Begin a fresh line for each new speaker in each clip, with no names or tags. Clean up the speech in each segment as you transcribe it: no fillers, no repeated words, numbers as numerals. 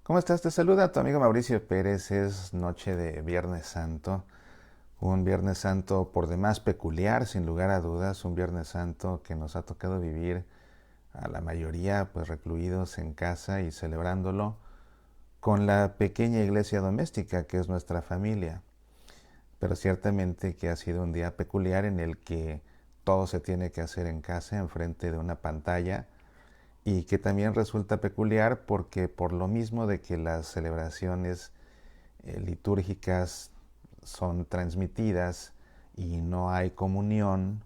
¿Cómo estás? Te saluda tu amigo Mauricio Pérez. Es noche de Viernes Santo. Un Viernes Santo por demás peculiar, sin lugar a dudas. Un Viernes Santo que nos ha tocado vivir a la mayoría pues recluidos en casa y celebrándolo con la pequeña iglesia doméstica que es nuestra familia. Pero ciertamente que ha sido un día peculiar en el que todo se tiene que hacer en casa, enfrente de una pantalla, y que también resulta peculiar porque por lo mismo de que las celebraciones litúrgicas son transmitidas y no hay comunión,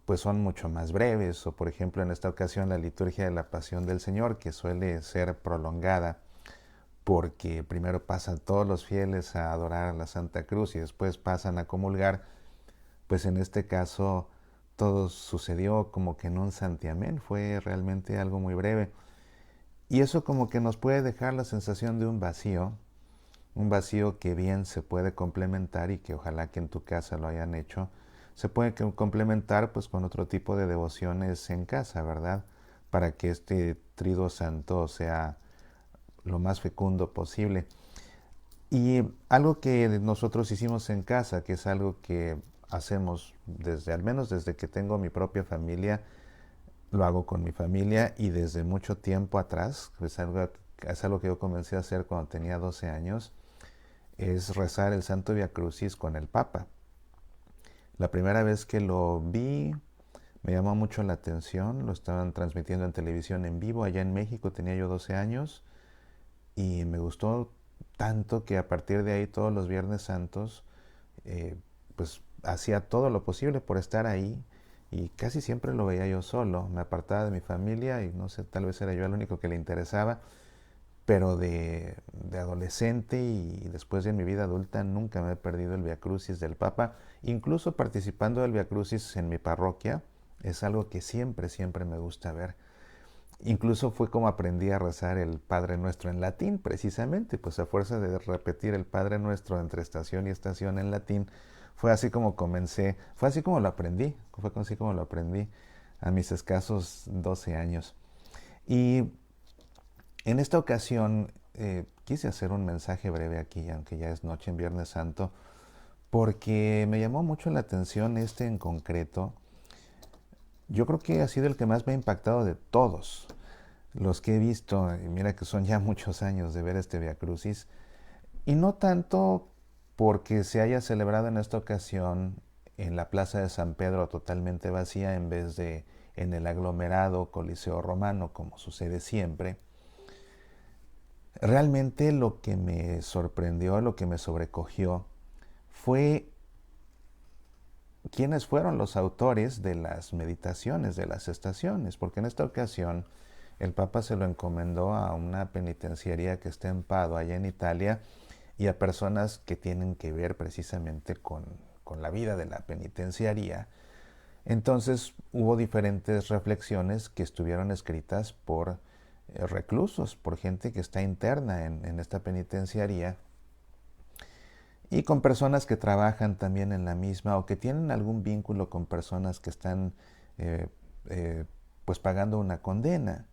pues son mucho más breves. O por ejemplo en esta ocasión la liturgia de la Pasión del Señor, que suele ser prolongada porque primero pasan todos los fieles a adorar a la Santa Cruz y después pasan a comulgar, pues en este caso todo sucedió como que en un santiamén, fue realmente algo muy breve. Y eso como que nos puede dejar la sensación de un vacío que bien se puede complementar y que ojalá que en tu casa lo hayan hecho, se puede complementar pues con otro tipo de devociones en casa, ¿verdad? Para que este triduo santo sea lo más fecundo posible. Y algo que nosotros hicimos en casa, que es algo que hacemos desde, al menos desde que tengo mi propia familia, lo hago con mi familia y desde mucho tiempo atrás, es algo que yo comencé a hacer cuando tenía 12 años, es rezar el Santo Via Crucis con el Papa. La primera vez que lo vi me llamó mucho la atención, lo estaban transmitiendo en televisión en vivo allá en México, tenía yo 12 años y me gustó tanto que a partir de ahí todos los Viernes Santos pues hacía todo lo posible por estar ahí y casi siempre lo veía yo solo, me apartaba de mi familia y no sé, tal vez era yo el único que le interesaba, pero de adolescente y después de mi vida adulta nunca me he perdido el Via Crucis del Papa, incluso participando del Via Crucis en mi parroquia, es algo que siempre, siempre me gusta ver. Incluso fue como aprendí a rezar el Padre Nuestro en latín, precisamente, pues a fuerza de repetir el Padre Nuestro entre estación y estación en latín, fue así como comencé, fue así como lo aprendí, fue así como lo aprendí a mis escasos 12 años. Y en esta ocasión quise hacer un mensaje breve aquí, aunque ya es noche en Viernes Santo, porque me llamó mucho la atención este en concreto. Yo creo que ha sido el que más me ha impactado de todos los que he visto, y mira que son ya muchos años de ver este Via Crucis, y no tanto porque se haya celebrado en esta ocasión en la Plaza de San Pedro totalmente vacía en vez de en el aglomerado Coliseo Romano como sucede siempre. Realmente lo que me sorprendió, lo que me sobrecogió, fue quiénes fueron los autores de las meditaciones de las estaciones, porque en esta ocasión el Papa se lo encomendó a una penitenciaría que está en Padua, allá en Italia, y a personas que tienen que ver precisamente con la vida de la penitenciaría. Entonces hubo diferentes reflexiones que estuvieron escritas por reclusos, por gente que está interna en esta penitenciaría y con personas que trabajan también en la misma o que tienen algún vínculo con personas que están eh, eh, pues pagando una condena.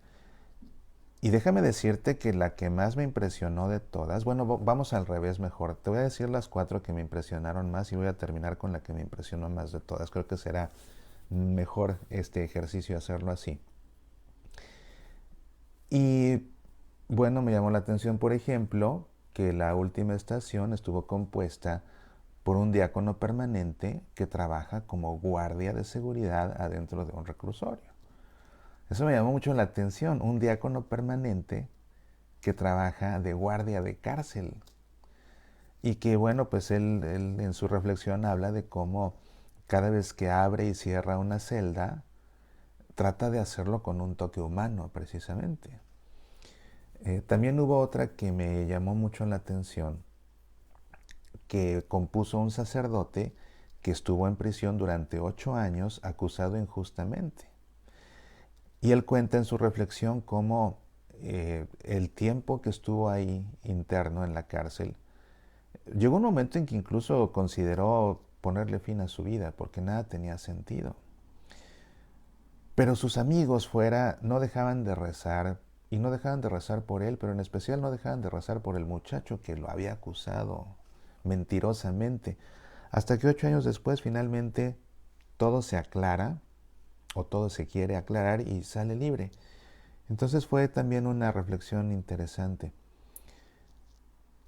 Y déjame decirte que la que más me impresionó de todas, bueno, vamos al revés mejor. Te voy a decir las cuatro que me impresionaron más y voy a terminar con la que me impresionó más de todas. Creo que será mejor este ejercicio hacerlo así. Y bueno, me llamó la atención, por ejemplo, que la última estación estuvo compuesta por un diácono permanente que trabaja como guardia de seguridad adentro de un reclusorio. Eso me llamó mucho la atención, un diácono permanente que trabaja de guardia de cárcel. Y que bueno, pues él en su reflexión habla de cómo cada vez que abre y cierra una celda, trata de hacerlo con un toque humano precisamente. También hubo otra que me llamó mucho la atención, que compuso un sacerdote que estuvo en prisión durante 8 años acusado injustamente. Y él cuenta en su reflexión cómo el tiempo que estuvo ahí interno en la cárcel, llegó un momento en que incluso consideró ponerle fin a su vida porque nada tenía sentido. Pero sus amigos fuera no dejaban de rezar y no dejaban de rezar por él, pero en especial no dejaban de rezar por el muchacho que lo había acusado mentirosamente. Hasta que 8 años después finalmente todo se aclara, o todo se quiere aclarar y sale libre. Entonces fue también una reflexión interesante.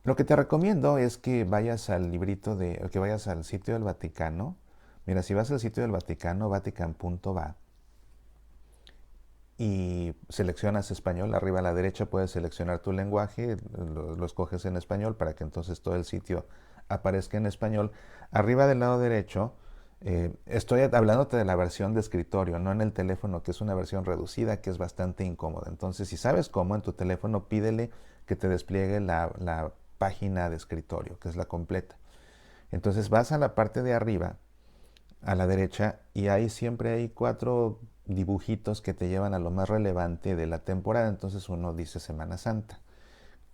Lo que te recomiendo es que vayas al librito que vayas al sitio del Vaticano. Mira, si vas al sitio del Vaticano, vatican.va, y seleccionas español, arriba a la derecha puedes seleccionar tu lenguaje, lo escoges en español para que entonces todo el sitio aparezca en español. Arriba del lado derecho, estoy hablándote de la versión de escritorio, no en el teléfono, que es una versión reducida que es bastante incómoda. Entonces, si sabes cómo, en tu teléfono pídele que te despliegue la página de escritorio, que es la completa. Entonces vas a la parte de arriba, a la derecha, y ahí siempre hay 4 dibujitos que te llevan a lo más relevante de la temporada. Entonces uno dice Semana Santa.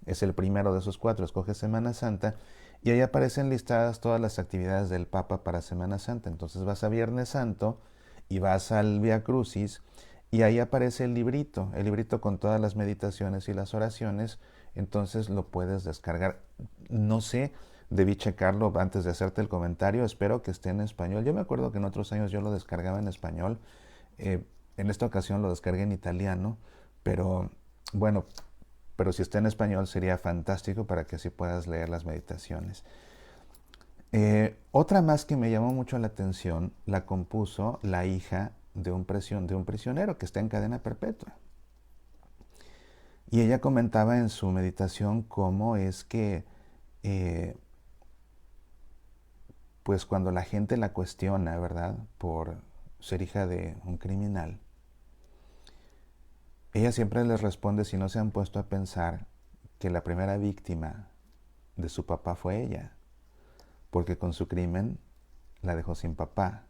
Es el primero de esos 4, escoge Semana Santa y ahí aparecen listadas todas las actividades del Papa para Semana Santa. Entonces vas a Viernes Santo y vas al Vía Crucis y ahí aparece el librito con todas las meditaciones y las oraciones. Entonces lo puedes descargar. No sé, debí checarlo antes de hacerte el comentario, espero que esté en español. Yo me acuerdo que en otros años yo lo descargaba en español, en esta ocasión lo descargué en italiano, pero bueno, pero si está en español sería fantástico para que así puedas leer las meditaciones. Otra más que me llamó mucho la atención la compuso la hija de un prisionero que está en cadena perpetua. Y ella comentaba en su meditación cómo es que, pues cuando la gente la cuestiona, ¿verdad?, por ser hija de un criminal, ella siempre les responde, si no se han puesto a pensar, que la primera víctima de su papá fue ella, porque con su crimen la dejó sin papá,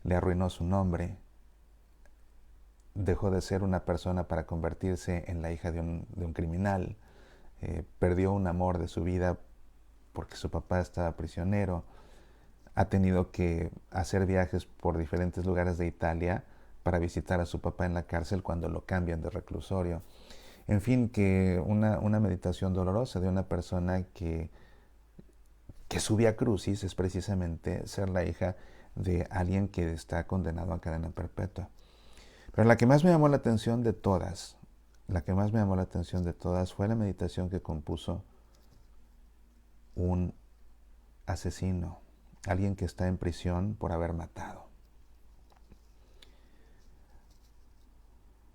le arruinó su nombre, dejó de ser una persona para convertirse en la hija de un criminal, perdió un amor de su vida porque su papá estaba prisionero, ha tenido que hacer viajes por diferentes lugares de Italia para visitar a su papá en la cárcel cuando lo cambian de reclusorio. En fin, que una meditación dolorosa de una persona que su vía crucis es precisamente ser la hija de alguien que está condenado a cadena perpetua. Pero la que más me llamó la atención de todas, fue la meditación que compuso un asesino, alguien que está en prisión por haber matado.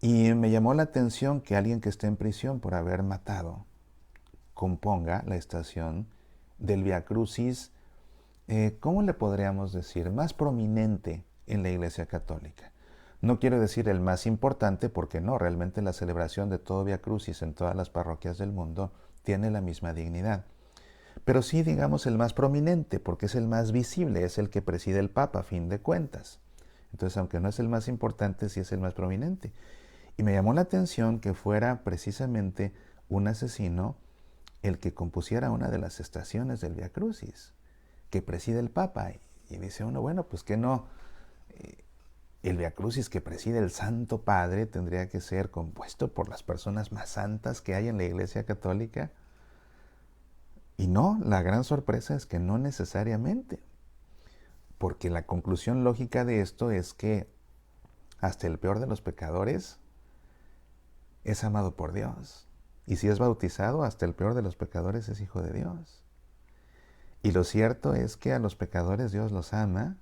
Y me llamó la atención que alguien que esté en prisión por haber matado componga la estación del Vía Crucis, ¿cómo le podríamos decir?, más prominente en la Iglesia Católica. No quiero decir el más importante, porque no, realmente la celebración de todo Vía Crucis en todas las parroquias del mundo tiene la misma dignidad. Pero sí, digamos, el más prominente, porque es el más visible, es el que preside el Papa, a fin de cuentas. Entonces, aunque no es el más importante, sí es el más prominente. Y me llamó la atención que fuera precisamente un asesino el que compusiera una de las estaciones del Vía Crucis, que preside el Papa. Y dice uno, bueno, pues que no, el Vía Crucis que preside el Santo Padre tendría que ser compuesto por las personas más santas que hay en la Iglesia Católica. Y no, la gran sorpresa es que no necesariamente, porque la conclusión lógica de esto es que hasta el peor de los pecadores es amado por Dios. Y si es bautizado, hasta el peor de los pecadores es hijo de Dios. Y lo cierto es que a los pecadores Dios los ama,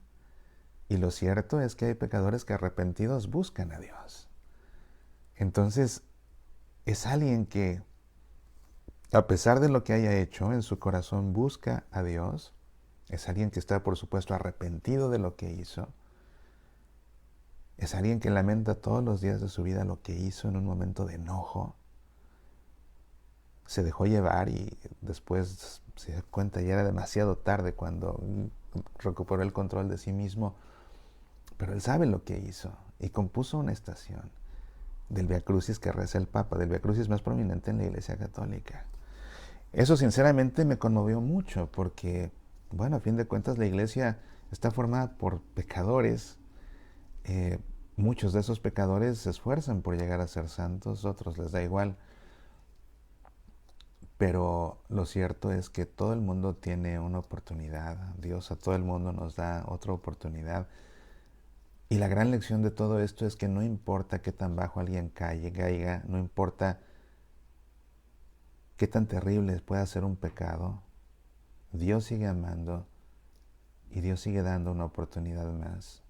y lo cierto es que hay pecadores que arrepentidos buscan a Dios. Entonces, es alguien que, a pesar de lo que haya hecho, en su corazón busca a Dios. Es alguien que está, por supuesto, arrepentido de lo que hizo. Es alguien que lamenta todos los días de su vida lo que hizo en un momento de enojo. Se dejó llevar y después se dio cuenta, ya era demasiado tarde cuando recuperó el control de sí mismo. Pero él sabe lo que hizo y compuso una estación del Vía Crucis que reza el Papa, del Vía Crucis más prominente en la Iglesia Católica. Eso sinceramente me conmovió mucho porque, bueno, a fin de cuentas la Iglesia está formada por pecadores, muchos de esos pecadores se esfuerzan por llegar a ser santos, otros les da igual. Pero lo cierto es que todo el mundo tiene una oportunidad. Dios a todo el mundo nos da otra oportunidad. Y la gran lección de todo esto es que no importa qué tan bajo alguien caiga, no importa qué tan terrible pueda ser un pecado, Dios sigue amando y Dios sigue dando una oportunidad más.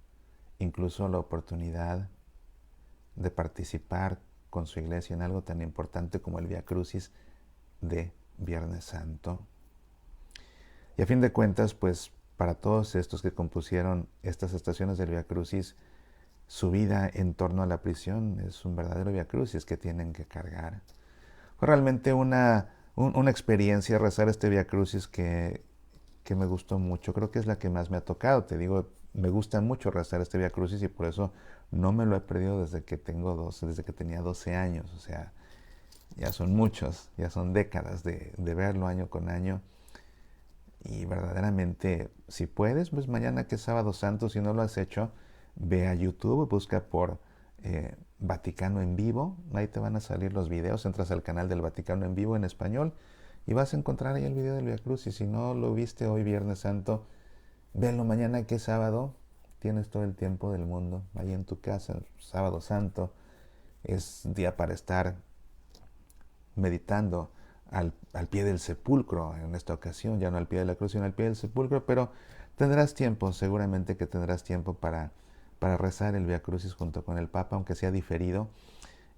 Incluso la oportunidad de participar con su iglesia en algo tan importante como el Vía Crucis de Viernes Santo. Y a fin de cuentas, pues para todos estos que compusieron estas estaciones del Vía Crucis, su vida en torno a la prisión es un verdadero Vía Crucis que tienen que cargar. Fue realmente una experiencia rezar este Vía Crucis que me gustó mucho. Creo que es la que más me ha tocado. Te digo, me gusta mucho rezar este Vía Crucis y por eso no me lo he perdido desde que tenía 12 años. O sea, ya son muchos, ya son décadas de verlo año con año. Y verdaderamente, si puedes, pues mañana que es Sábado Santo, si no lo has hecho, ve a YouTube, busca por Vaticano en Vivo, ahí te van a salir los videos, entras al canal del Vaticano en Vivo en español y vas a encontrar ahí el video del Vía Cruz. Y si no lo viste hoy Viernes Santo, velo mañana que es sábado, tienes todo el tiempo del mundo, ahí en tu casa, Sábado Santo, es día para estar meditando al pie del sepulcro en esta ocasión, ya no al pie de la cruz, sino al pie del sepulcro, pero tendrás tiempo, seguramente que tendrás tiempo para rezar el Vía Crucis junto con el Papa, aunque sea diferido,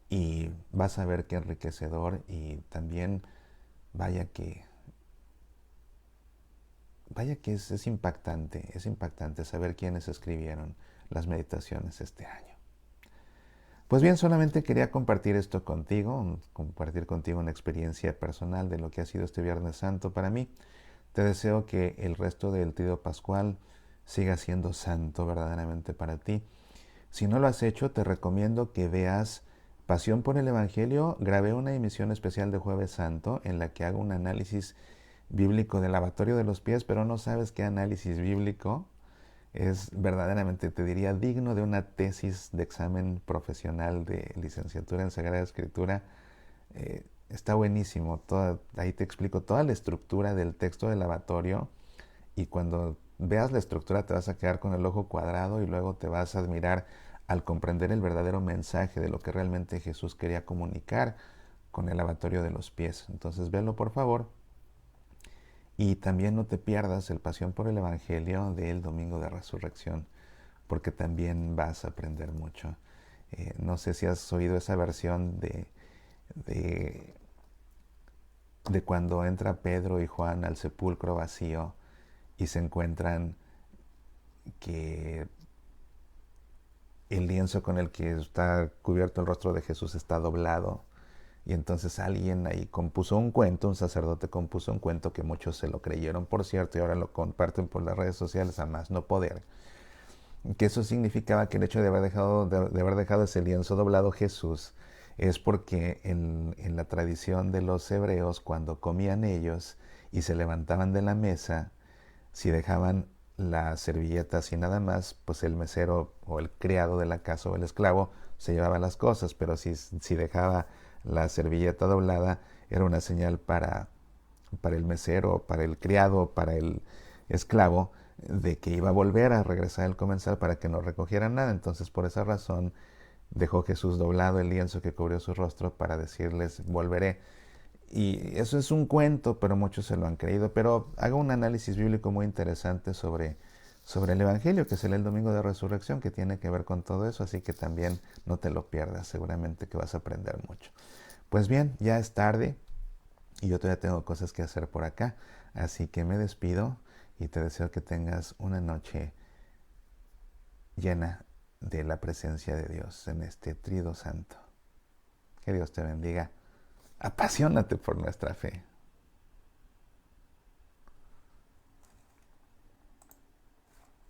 y vas a ver qué enriquecedor y también vaya que es impactante saber quiénes escribieron las meditaciones este año. Pues bien, solamente quería compartir esto contigo, compartir contigo una experiencia personal de lo que ha sido este Viernes Santo para mí. Te deseo que el resto del Triduo Pascual siga siendo santo verdaderamente para ti. Si no lo has hecho, te recomiendo que veas Pasión por el Evangelio. Grabé una emisión especial de Jueves Santo en la que hago un análisis bíblico del lavatorio de los pies, pero no sabes qué análisis bíblico. Es verdaderamente, te diría, digno de una tesis de examen profesional de licenciatura en Sagrada Escritura. Está buenísimo. Ahí te explico toda la estructura del texto del lavatorio y cuando veas la estructura te vas a quedar con el ojo cuadrado y luego te vas a admirar al comprender el verdadero mensaje de lo que realmente Jesús quería comunicar con el lavatorio de los pies. Entonces velo por favor. Y también no te pierdas el Pasión por el Evangelio del Domingo de Resurrección, porque también vas a aprender mucho. No sé si has oído esa versión de, de cuando entra Pedro y Juan al sepulcro vacío y se encuentran que el lienzo con el que está cubierto el rostro de Jesús está doblado. Y entonces alguien ahí compuso un cuento, un sacerdote compuso un cuento que muchos se lo creyeron, por cierto, y ahora lo comparten por las redes sociales a más no poder. Que eso significaba que el hecho de haber dejado ese lienzo doblado Jesús es porque en la tradición de los hebreos, cuando comían ellos y se levantaban de la mesa, si dejaban la servilleta así nada más, pues el mesero o el criado de la casa o el esclavo se llevaba las cosas, pero si dejaba la servilleta doblada era una señal para el mesero, para el criado, para el esclavo, de que iba a volver a regresar el comensal para que no recogiera nada. Entonces por esa razón dejó Jesús doblado el lienzo que cubrió su rostro para decirles volveré. Y eso es un cuento, pero muchos se lo han creído. Pero hago un análisis bíblico muy interesante sobre el Evangelio, que será el Domingo de Resurrección, que tiene que ver con todo eso, así que también no te lo pierdas, seguramente que vas a aprender mucho. Pues bien, ya es tarde y yo todavía tengo cosas que hacer por acá, así que me despido y te deseo que tengas una noche llena de la presencia de Dios en este Triduo Santo. Que Dios te bendiga. Apasionate por nuestra fe.